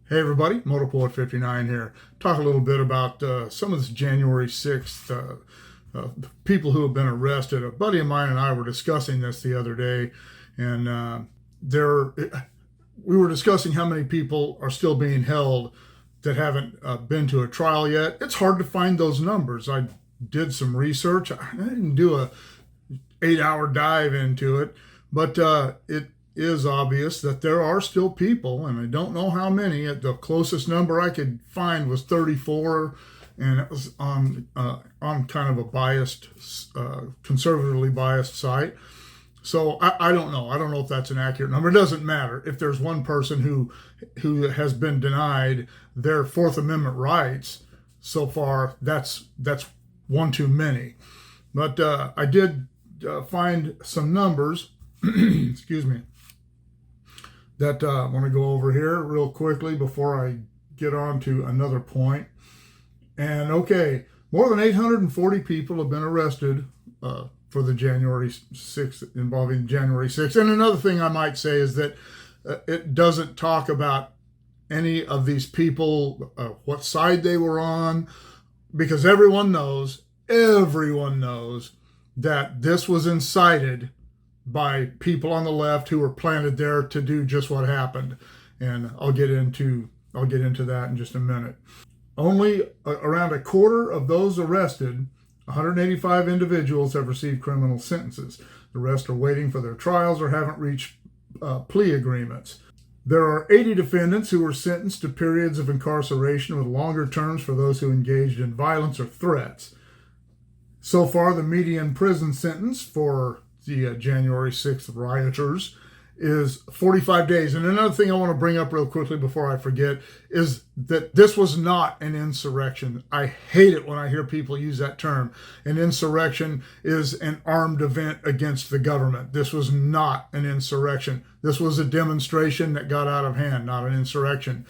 Hey everybody, Motorpoet59 here. Talk a little bit about some of this January 6th people who have been arrested. A buddy of mine and I were discussing this the other day, and we were discussing how many people are still being held that haven't been to a trial yet. It's hard to find those numbers. I did some research. I didn't do a 8-hour dive into it, but it is obvious that there are still people, and I don't know how many. The closest number I could find was 34, and it was on kind of a biased, conservatively biased site. So I don't know. I don't know if that's an accurate number. It doesn't matter. If there's one person who has been denied their Fourth Amendment rights so far, that's one too many. But I did find some numbers. Excuse me. That I want to go over here real quickly before I get on to another point. And okay, more than 840 people have been arrested for the January 6th, involving January 6th. And another thing I might say is that it doesn't talk about any of these people, what side they were on, because everyone knows that this was incited by people on the left who were planted there to do just what happened. And I'll get into that in just a minute. Only around a quarter of those arrested, 185 individuals, have received criminal sentences. The rest are waiting for their trials or haven't reached plea agreements. There are 80 defendants who were sentenced to periods of incarceration with longer terms for those who engaged in violence or threats. So far, the median prison sentence for the January 6th rioters is 45 days. And another thing I want to bring up real quickly before I forget is that this was not an insurrection. I hate it when I hear people use that term. An insurrection is an armed event against the government. This was not an insurrection. This was a demonstration that got out of hand, not an insurrection.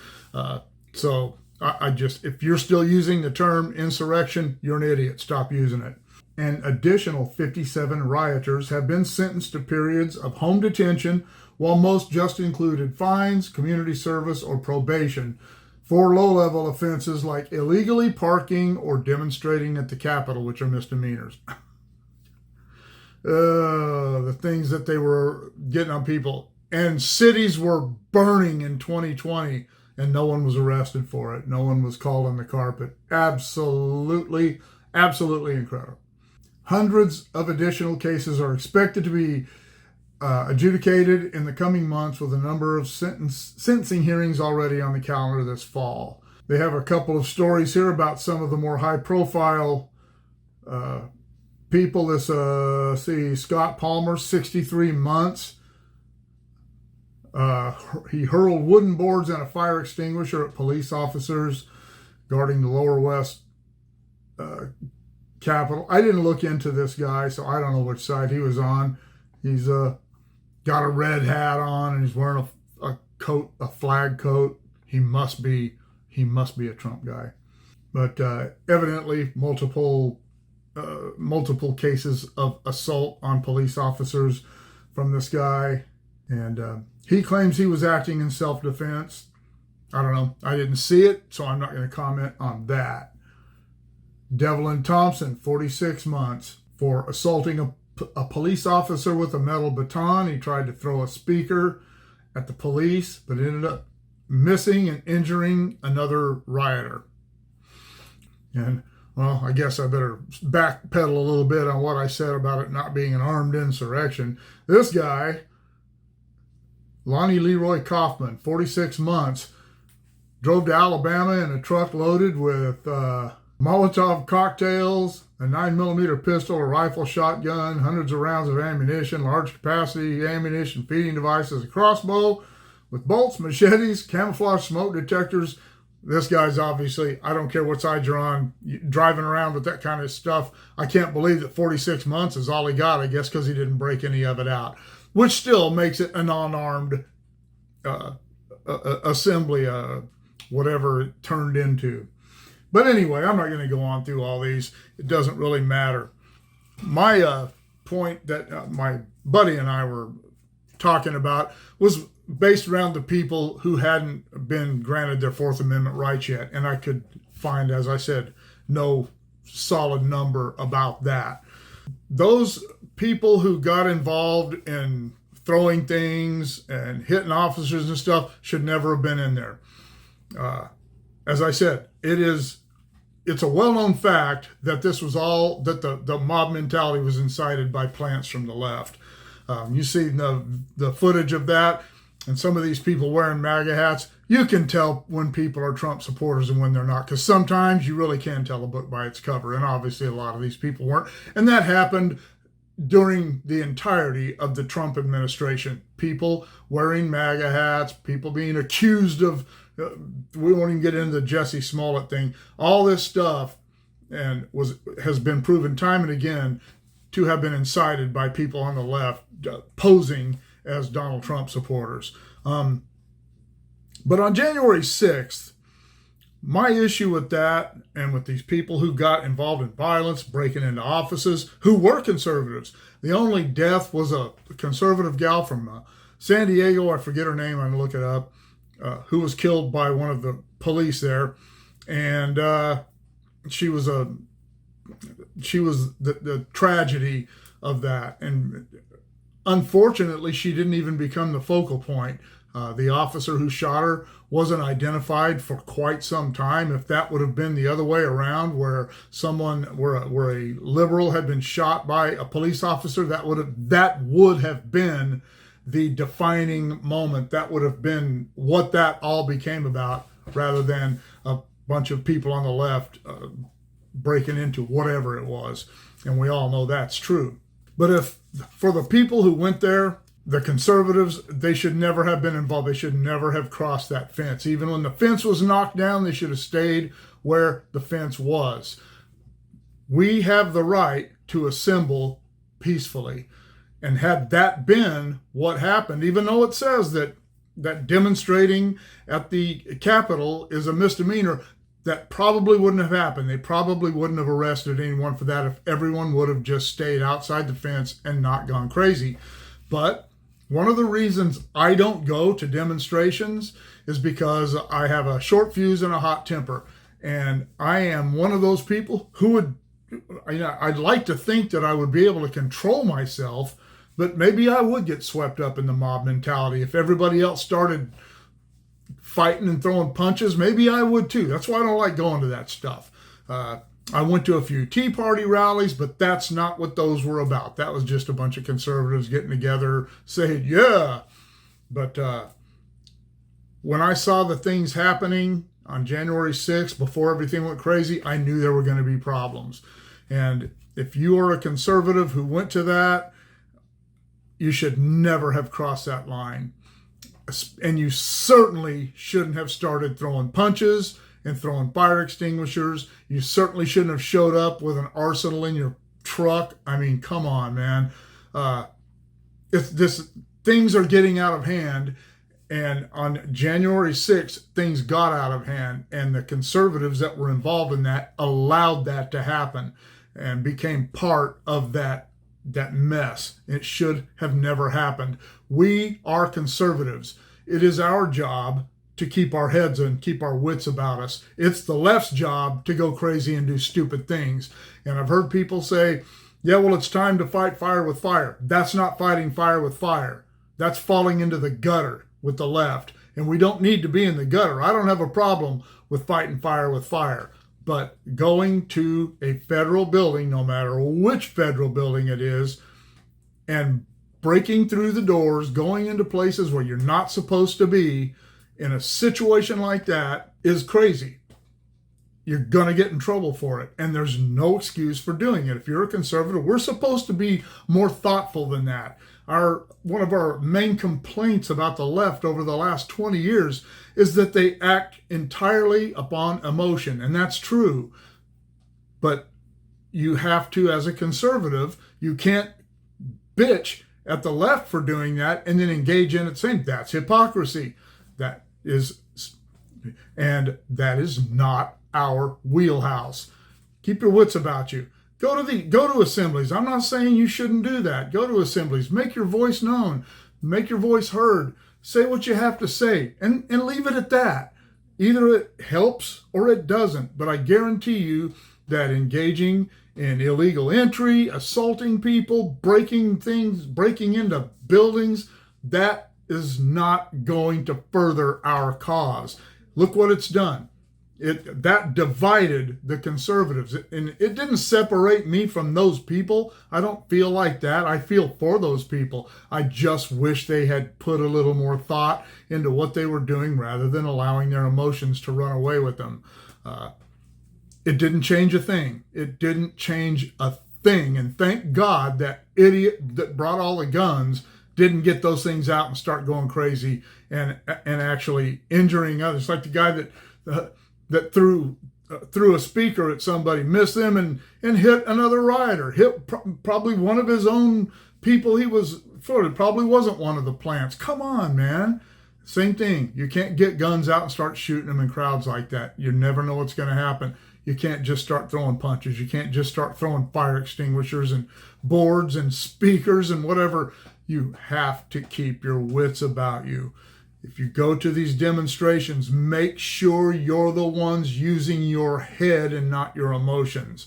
So if you're still using the term insurrection, you're an idiot. Stop using it. An additional 57 rioters have been sentenced to periods of home detention, while most just included fines, community service, or probation for low-level offenses like illegally parking or demonstrating at the Capitol, which are misdemeanors. The things that they were getting on people. And cities were burning in 2020, and no one was arrested for it. No one was called on the carpet. Absolutely incredible. Hundreds of additional cases are expected to be adjudicated in the coming months, with a number of sentencing hearings already on the calendar this fall. They have a couple of stories here about some of the more high-profile people. Scott Palmer, 63 months. He hurled wooden boards and a fire extinguisher at police officers guarding the Lower West Capitol. I didn't look into this guy, so I don't know which side he was on. He's got a red hat on, and he's wearing a coat, a flag coat. He must be a Trump guy. But evidently, multiple cases of assault on police officers from this guy, and he claims he was acting in self-defense. I don't know. I didn't see it, so I'm not going to comment on that. Devlin Thompson, 46 months, for assaulting a police officer with a metal baton. He tried to throw a speaker at the police, but ended up missing and injuring another rioter. And, well, I guess I better backpedal a little bit on what I said about it not being an armed insurrection. This guy, Lonnie Leroy Kaufman, 46 months, drove to Alabama in a truck loaded with Molotov cocktails, a 9mm pistol, a rifle, shotgun, hundreds of rounds of ammunition, large capacity ammunition, feeding devices, a crossbow with bolts, machetes, camouflage smoke detectors. This guy's obviously, I don't care what side you're on, driving around with that kind of stuff. I can't believe that 46 months is all he got, I guess because he didn't break any of it out, which still makes it an unarmed assembly, whatever it turned into. But anyway, I'm not going to go on through all these. It doesn't really matter. My point that my buddy and I were talking about was based around the people who hadn't been granted their Fourth Amendment rights yet. And I could find, as I said, no solid number about that. Those people who got involved in throwing things and hitting officers and stuff should never have been in there. As I said, it's a well-known fact that this was all, that the mob mentality was incited by plants from the left. You see the footage of that, and some of these people wearing MAGA hats. You can tell when people are Trump supporters and when they're not, because sometimes you really can tell a book by its cover, and obviously a lot of these people weren't. And that happened during the entirety of the Trump administration. People wearing MAGA hats, people being accused of, we won't even get into the Jesse Smollett thing, all this stuff, and has been proven time and again to have been incited by people on the left posing as Donald Trump supporters. But on January 6th, my issue with that, and with these people who got involved in violence, breaking into offices, who were conservatives. The only death was a conservative gal from San Diego, I forget her name, I'm going to look it up, who was killed by one of the police there. And she was the tragedy of that. And unfortunately, she didn't even become the focal point. The officer who shot her wasn't identified for quite some time. If that would have been the other way around, where a liberal had been shot by a police officer, that would have been the defining moment. That would have been what that all became about, rather than a bunch of people on the left breaking into whatever it was. And we all know that's true. But if for the people who went there, the conservatives, they should never have been involved. They should never have crossed that fence. Even when the fence was knocked down, they should have stayed where the fence was. We have the right to assemble peacefully. And had that been what happened, even though it says that demonstrating at the Capitol is a misdemeanor, that probably wouldn't have happened. They probably wouldn't have arrested anyone for that if everyone would have just stayed outside the fence and not gone crazy. But one of the reasons I don't go to demonstrations is because I have a short fuse and a hot temper. And I am one of those people who I'd like to think that I would be able to control myself, but maybe I would get swept up in the mob mentality. If everybody else started fighting and throwing punches, maybe I would too. That's why I don't like going to that stuff. I went to a few Tea Party rallies, but that's not what those were about. That was just a bunch of conservatives getting together saying, yeah. But when I saw the things happening on January 6th, before everything went crazy, I knew there were going to be problems. And if you are a conservative who went to that, you should never have crossed that line. And you certainly shouldn't have started throwing punches and throwing fire extinguishers. You certainly shouldn't have showed up with an arsenal in your truck. I mean, come on, man. Things are getting out of hand. And on January 6th, things got out of hand. And the conservatives that were involved in that allowed that to happen and became part of that mess. It should have never happened. We are conservatives. It is our job to keep our heads and keep our wits about us. It's the left's job to go crazy and do stupid things. And I've heard people say, yeah, well, it's time to fight fire with fire. That's not fighting fire with fire. That's falling into the gutter with the left. And we don't need to be in the gutter. I don't have a problem with fighting fire with fire. But going to a federal building, no matter which federal building it is, and breaking through the doors, going into places where you're not supposed to be, in a situation like that is crazy. You're going to get in trouble for it. And there's no excuse for doing it. If you're a conservative, we're supposed to be more thoughtful than that. One of our main complaints about the left over the last 20 years is that they act entirely upon emotion. And that's true. But you have to, as a conservative, you can't bitch at the left for doing that and then engage in it saying that's hypocrisy. That is not our wheelhouse. Keep your wits about you. Go to assemblies. I'm not saying you shouldn't do that. Go to assemblies. Make your voice known. Make your voice heard. say what you have to say and leave it at that. Either it helps or it doesn't. But I guarantee you that engaging in illegal entry, assaulting people, breaking into buildings, that is not going to further our cause. Look what it's done. That divided the conservatives, and it didn't separate me from those people. I don't feel like that. I feel for those people. I just wish they had put a little more thought into what they were doing rather than allowing their emotions to run away with them. It didn't change a thing. It didn't change a thing. And thank God that idiot that brought all the guns didn't get those things out and start going crazy and actually injuring others. Like the guy that threw a speaker at somebody, missed them and hit another rioter, hit probably one of his own people he was for. It probably wasn't one of the plants. Come on, man. Same thing. You can't get guns out and start shooting them in crowds like that. You never know what's going to happen. You can't just start throwing punches. You can't just start throwing fire extinguishers and boards and speakers and whatever. You have to keep your wits about you. If you go to these demonstrations, make sure you're the ones using your head and not your emotions.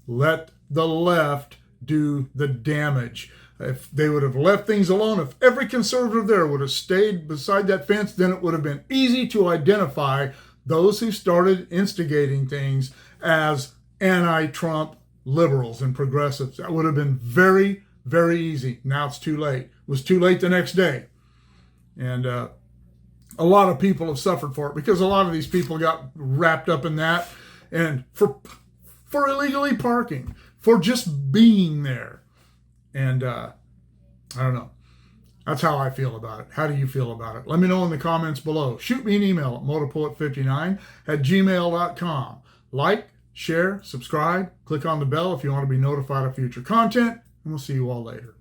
Let the left do the damage. If they would have left things alone, if every conservative there would have stayed beside that fence, then it would have been easy to identify those who started instigating things as anti-Trump liberals and progressives. That would have been very, very easy. Now it's too late. It was too late the next day. And a lot of people have suffered for it because a lot of these people got wrapped up in that and for illegally parking, for just being there. And I don't know. That's how I feel about it. How do you feel about it? Let me know in the comments below. Shoot me an email at motorpoet59@gmail.com. Like, share, subscribe, click on the bell if you want to be notified of future content, and we'll see you all later.